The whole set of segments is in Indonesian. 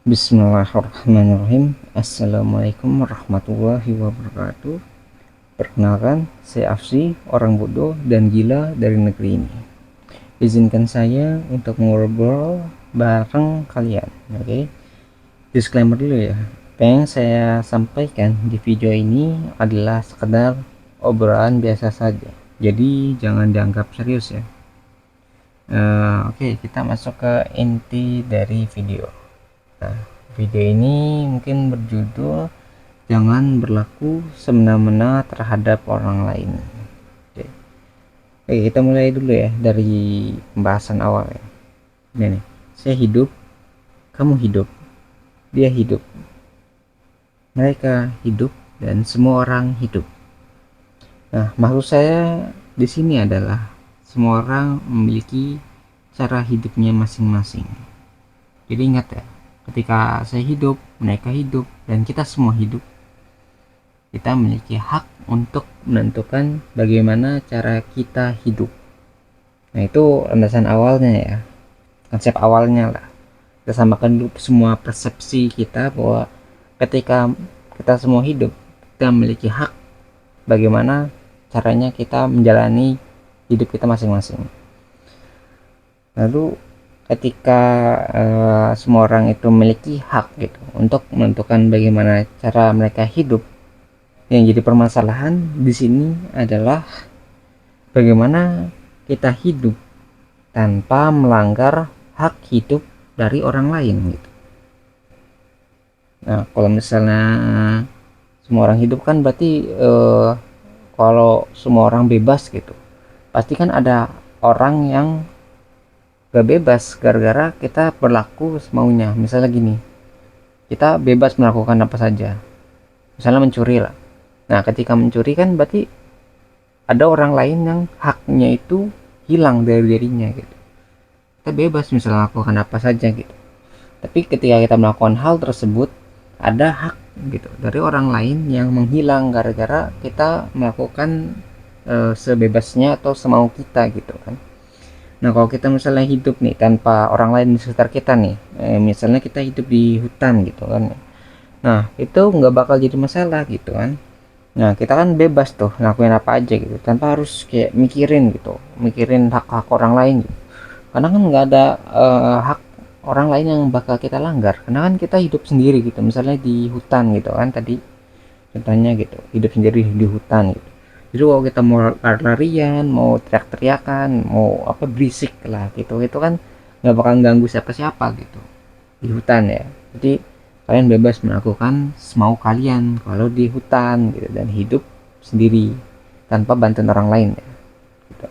Bismillahirrahmanirrahim. Assalamualaikum warahmatullahi wabarakatuh. Perkenalkan, saya Afsi, orang bodoh dan gila dari negeri ini. Izinkan saya untuk ngobrol bareng kalian. Oke. Disclaimer dulu ya. Apa yang saya sampaikan di video ini adalah sekedar obrolan biasa saja. Jadi jangan dianggap serius ya. Oke, kita masuk ke inti dari video. Nah, video ini mungkin berjudul "Jangan berlaku semena-mena terhadap orang lain". Oke. Oke, kita mulai dulu ya dari pembahasan awal ya. Ini nih, saya hidup, kamu hidup, dia hidup, mereka hidup, dan semua orang hidup. Nah, maksud saya di sini adalah semua orang memiliki cara hidupnya masing-masing. Jadi ingat ya, ketika saya hidup, mereka hidup, dan kita semua hidup, kita memiliki hak untuk menentukan bagaimana cara kita hidup. Nah, itu landasan awalnya ya, konsep awalnya lah. Kita samakan dulu semua persepsi kita bahwa ketika kita semua hidup, kita memiliki hak bagaimana caranya kita menjalani hidup kita masing-masing. Lalu ketika semua orang itu memiliki hak gitu untuk menentukan bagaimana cara mereka hidup, yang jadi permasalahan di sini adalah bagaimana kita hidup tanpa melanggar hak hidup dari orang lain gitu. Nah, kalau misalnya semua orang hidup kan berarti kalau semua orang bebas gitu, pasti kan ada orang yang gak bebas gara-gara kita berlaku semaunya. Misalnya gini, kita bebas melakukan apa saja, misalnya mencuri lah. Nah, ketika mencuri kan berarti ada orang lain yang haknya itu hilang dari dirinya gitu. Kita bebas misalnya melakukan apa saja gitu. Tapi ketika kita melakukan hal tersebut, ada hak gitu dari orang lain yang menghilang gara-gara kita melakukan sebebasnya atau semau kita gitu kan. Nah, kalau kita misalnya hidup nih tanpa orang lain di sekitar kita nih, misalnya kita hidup di hutan gitu kan. Nah, itu nggak bakal jadi masalah gitu kan. Nah, kita kan bebas tuh ngelakuin apa aja gitu tanpa harus kayak mikirin hak-hak orang lain gitu. Karena kan nggak ada hak orang lain yang bakal kita langgar. Karena kan kita hidup sendiri gitu. Misalnya di hutan gitu kan tadi contohnya gitu, hidup sendiri di hutan gitu. Jadi kalau kita mau lari-larian, mau teriak-teriakan, mau apa berisik lah gitu, itu kan nggak bakal ganggu siapa-siapa gitu di hutan ya. Jadi kalian bebas melakukan semau kalian kalau di hutan gitu dan hidup sendiri tanpa bantuan orang lain ya, gitu.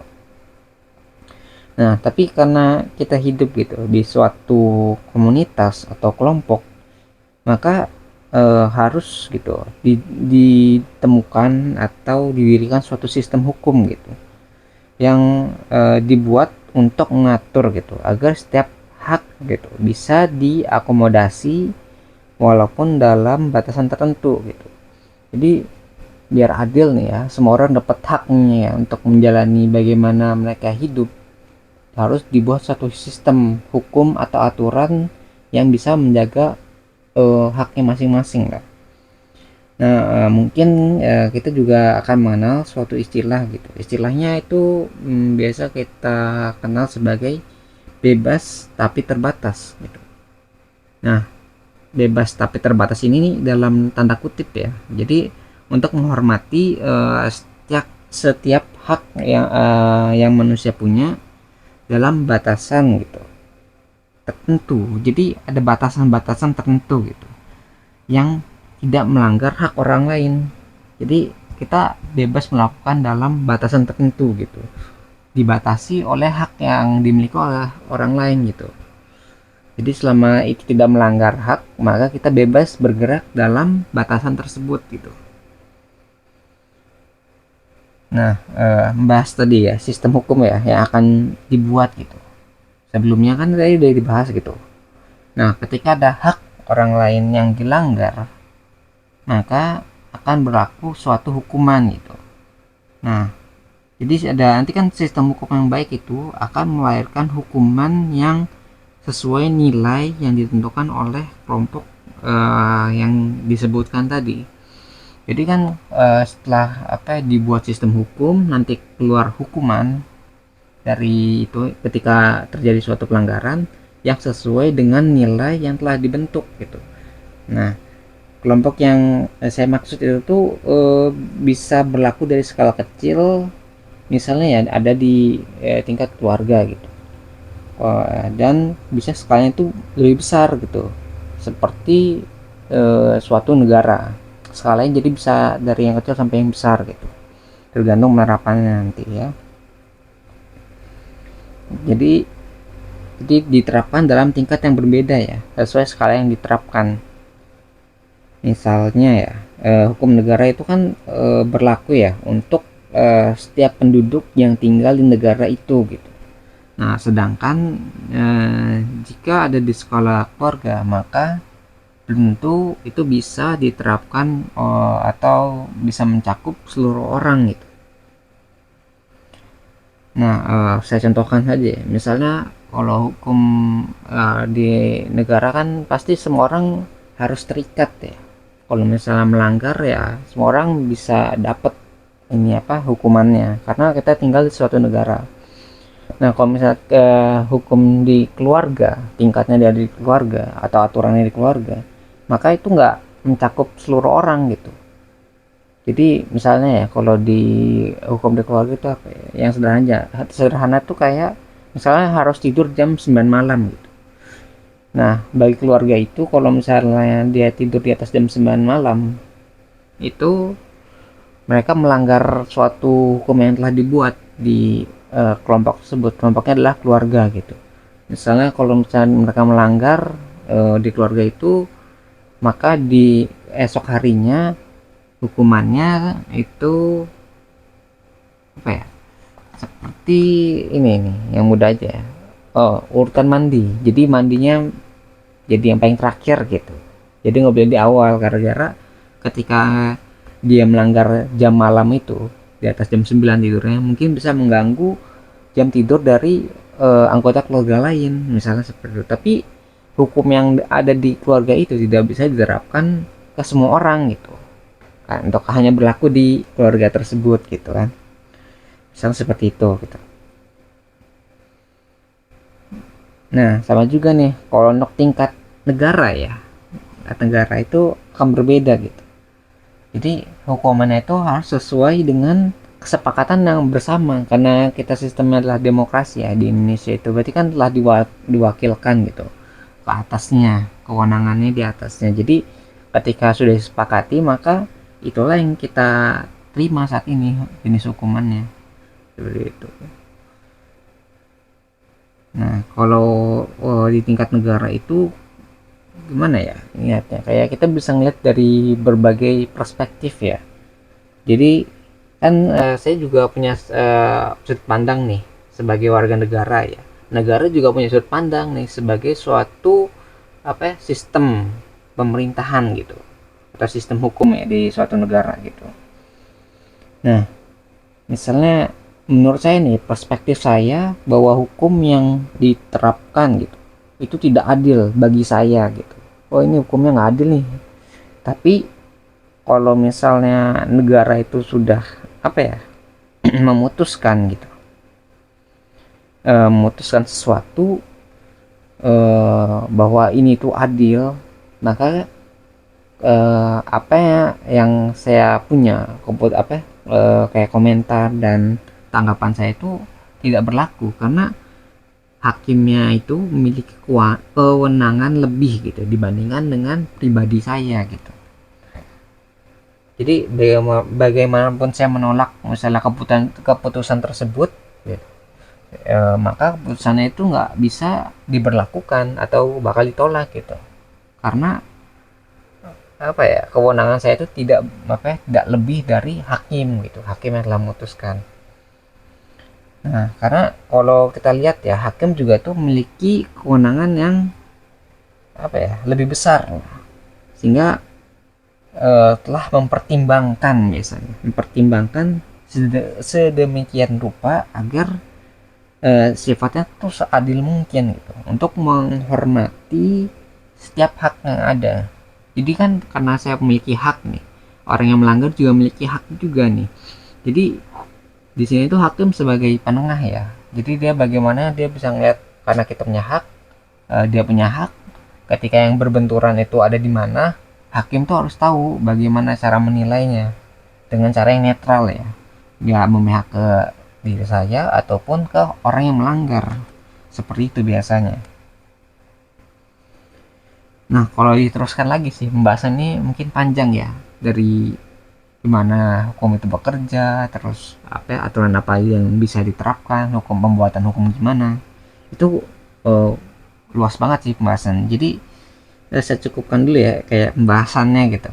Nah, tapi karena kita hidup gitu di suatu komunitas atau kelompok, maka harus gitu ditemukan atau didirikan suatu sistem hukum gitu yang dibuat untuk mengatur gitu agar setiap hak gitu bisa diakomodasi walaupun dalam batasan tertentu gitu. Jadi biar adil nih ya, semua orang dapat haknya ya untuk menjalani bagaimana mereka hidup, harus dibuat satu sistem hukum atau aturan yang bisa menjaga haknya masing-masing lah. Nah, mungkin kita juga akan mengenal suatu istilah gitu. Istilahnya itu biasa kita kenal sebagai bebas tapi terbatas gitu. Nah, bebas tapi terbatas ini nih dalam tanda kutip ya. Jadi untuk menghormati setiap hak yang manusia punya dalam batasan gitu tertentu. Jadi ada batasan-batasan tertentu gitu yang tidak melanggar hak orang lain. Jadi kita bebas melakukan dalam batasan tertentu gitu, dibatasi oleh hak yang dimiliki oleh orang lain gitu. Jadi selama itu tidak melanggar hak, maka kita bebas bergerak dalam batasan tersebut gitu. Nah, membahas tadi ya sistem hukum ya yang akan dibuat gitu. Sebelumnya kan tadi udah dibahas gitu. Nah, ketika ada hak orang lain yang dilanggar, maka akan berlaku suatu hukuman gitu. Nah, jadi ada nanti kan sistem hukum yang baik itu akan melahirkan hukuman yang sesuai nilai yang ditentukan oleh kelompok yang disebutkan tadi. Jadi kan setelah dibuat sistem hukum, nanti keluar hukuman dari itu ketika terjadi suatu pelanggaran yang sesuai dengan nilai yang telah dibentuk gitu. Nah, kelompok yang saya maksud itu tuh bisa berlaku dari skala kecil, misalnya ya ada di tingkat keluarga gitu, dan bisa skalanya itu lebih besar gitu, seperti suatu negara. Skalanya jadi bisa dari yang kecil sampai yang besar gitu, tergantung penerapannya nanti ya. Jadi diterapkan dalam tingkat yang berbeda ya, sesuai skala yang diterapkan. Misalnya ya, hukum negara itu kan berlaku ya untuk setiap penduduk yang tinggal di negara itu gitu. Nah, sedangkan jika ada di skala keluarga, maka tentu itu bisa diterapkan atau bisa mencakup seluruh orang gitu. Nah, saya contohkan saja, misalnya kalau hukum di negara kan pasti semua orang harus terikat ya. Kalau misalnya melanggar ya semua orang bisa dapat ini hukumannya, karena kita tinggal di suatu negara. Nah, kalau misalnya hukum di keluarga, tingkatnya dari keluarga atau aturannya di keluarga, maka itu nggak mencakup seluruh orang gitu. Jadi misalnya ya, kalau di hukum di keluarga itu apa ya, yang sederhana tuh kayak misalnya harus tidur jam 9 malam gitu. Nah, bagi keluarga itu kalau misalnya dia tidur di atas jam 9 malam, itu mereka melanggar suatu hukum yang telah dibuat di kelompok tersebut. Kelompoknya adalah keluarga gitu. Misalnya kalau misalnya mereka melanggar di keluarga itu, maka di esok harinya hukumannya itu apa ya, seperti ini nih yang mudah aja ya. Urutan mandi, jadi mandinya jadi yang paling terakhir gitu, jadi nggak boleh di awal, gara-gara ketika dia melanggar jam malam itu di atas jam 9 tidurnya, mungkin bisa mengganggu jam tidur dari anggota keluarga lain misalnya seperti itu. Tapi hukum yang ada di keluarga itu tidak bisa diterapkan ke semua orang gitu kan, untuk hanya berlaku di keluarga tersebut gitu kan, misalnya seperti itu gitu. Nah, sama juga nih kalau untuk tingkat negara ya, tingkat negara itu akan berbeda gitu. Jadi hukumannya itu harus sesuai dengan kesepakatan yang bersama, karena kita sistemnya adalah demokrasi ya di Indonesia itu, berarti kan telah diwakilkan gitu ke atasnya, kewenangannya di atasnya. Jadi ketika sudah disepakati, maka itulah yang kita terima saat ini jenis hukumannya seperti itu. Nah, kalau di tingkat negara itu gimana ya niatnya, kayak kita bisa ngeliat dari berbagai perspektif ya. Jadi kan saya juga punya sudut pandang nih sebagai warga negara ya, negara juga punya sudut pandang nih sebagai suatu sistem pemerintahan gitu, atau sistem hukum ya di suatu negara gitu. Nah, misalnya menurut saya nih, perspektif saya bahwa hukum yang diterapkan gitu itu tidak adil bagi saya gitu. Oh, ini hukumnya nggak adil nih. Tapi kalau misalnya negara itu sudah memutuskan gitu, memutuskan sesuatu bahwa ini tuh adil, maka apa yang saya punya kayak komentar dan tanggapan saya itu tidak berlaku, karena hakimnya itu memiliki kewenangan lebih gitu dibandingkan dengan pribadi saya gitu. Jadi bagaimanapun saya menolak misalnya keputusan tersebut gitu, maka keputusannya itu nggak bisa diberlakukan atau bakal ditolak gitu, karena kewenangan saya itu tidak lebih dari hakim gitu, hakim yang telah memutuskan. Nah, karena kalau kita lihat ya, hakim juga tuh memiliki kewenangan yang lebih besar, sehingga telah mempertimbangkan sedemikian rupa agar sifatnya tuh seadil mungkin gitu untuk menghormati setiap hak yang ada. Jadi kan karena saya memiliki hak nih, orang yang melanggar juga memiliki hak juga nih. Jadi di sini tuh hakim sebagai penengah ya. Jadi dia bagaimana dia bisa ngeliat, karena kita punya hak, dia punya hak. Ketika yang berbenturan itu ada di mana, hakim tuh harus tahu bagaimana cara menilainya dengan cara yang netral ya. Nggak memihak ke diri saya ataupun ke orang yang melanggar. Seperti itu biasanya. Nah, kalau diteruskan lagi sih, pembahasan ini mungkin panjang ya. Dari gimana hukum itu bekerja, terus apa ya, aturan apa yang bisa diterapkan, hukum pembuatan hukum gimana. Itu luas banget sih pembahasan. Jadi saya cukupkan dulu ya kayak pembahasannya gitu.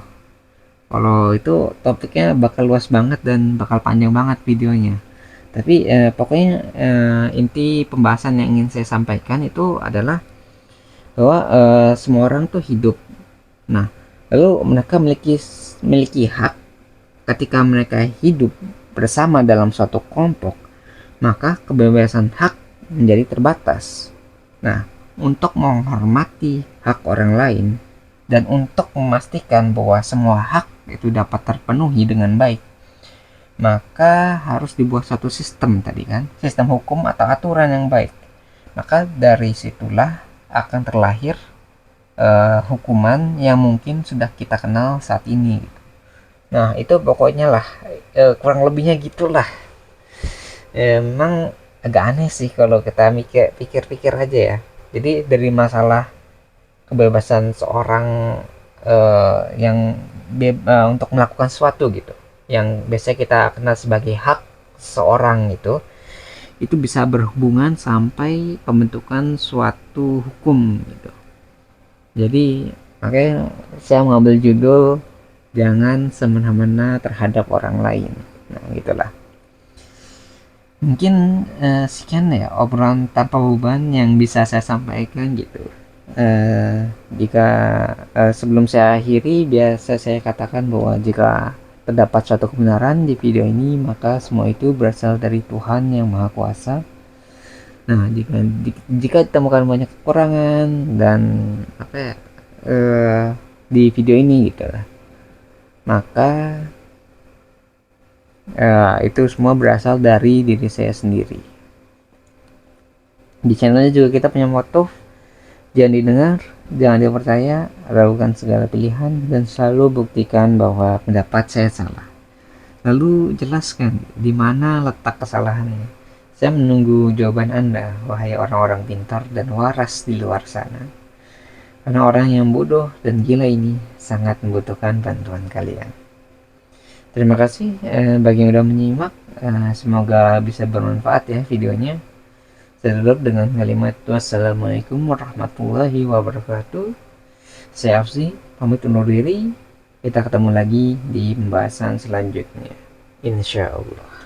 Kalau itu topiknya bakal luas banget dan bakal panjang banget videonya. Tapi pokoknya inti pembahasan yang ingin saya sampaikan itu adalah bahwa semua orang tuh hidup. Nah, lalu mereka memiliki hak ketika mereka hidup bersama dalam suatu kelompok, maka kebebasan hak menjadi terbatas. Nah, untuk menghormati hak orang lain dan untuk memastikan bahwa semua hak itu dapat terpenuhi dengan baik, maka harus dibuat satu sistem tadi kan, sistem hukum atau aturan yang baik. Maka dari situlah akan terlahir hukuman yang mungkin sudah kita kenal saat ini. Nah itu pokoknya lah, kurang lebihnya gitulah. Emang agak aneh sih kalau kita pikir-pikir aja ya. Jadi dari masalah kebebasan seorang yang untuk melakukan sesuatu gitu, yang biasa kita kenal sebagai hak seorang itu bisa berhubungan sampai pembentukan suatu hukum gitu. Jadi makanya saya mengambil judul jangan semena-mena terhadap orang lain. Nah gitulah. Mungkin sekian ya obrolan tanpa beban yang bisa saya sampaikan gitu. Jika sebelum saya akhiri, biasa saya katakan bahwa jika terdapat suatu kebenaran di video ini, maka semua itu berasal dari Tuhan yang Maha Kuasa. Nah, jika ditemukan banyak kekurangan dan apa ya, di video ini gitu lah, maka itu semua berasal dari diri saya sendiri. Di channelnya juga kita punya moto, jangan didengar, jangan dipercaya, ragukan segala pilihan, dan selalu buktikan bahwa pendapat saya salah. Lalu jelaskan di mana letak kesalahannya. Saya menunggu jawaban Anda, wahai orang-orang pintar dan waras di luar sana. Karena orang yang bodoh dan gila ini sangat membutuhkan bantuan kalian. Terima kasih bagi yang sudah menyimak. Semoga bisa bermanfaat ya videonya. Saya tutup dengan kalimat wassalamualaikum warahmatullahi wabarakatuh. Saya Afzi, pamit undur diri. Kita ketemu lagi di pembahasan selanjutnya, insya Allah.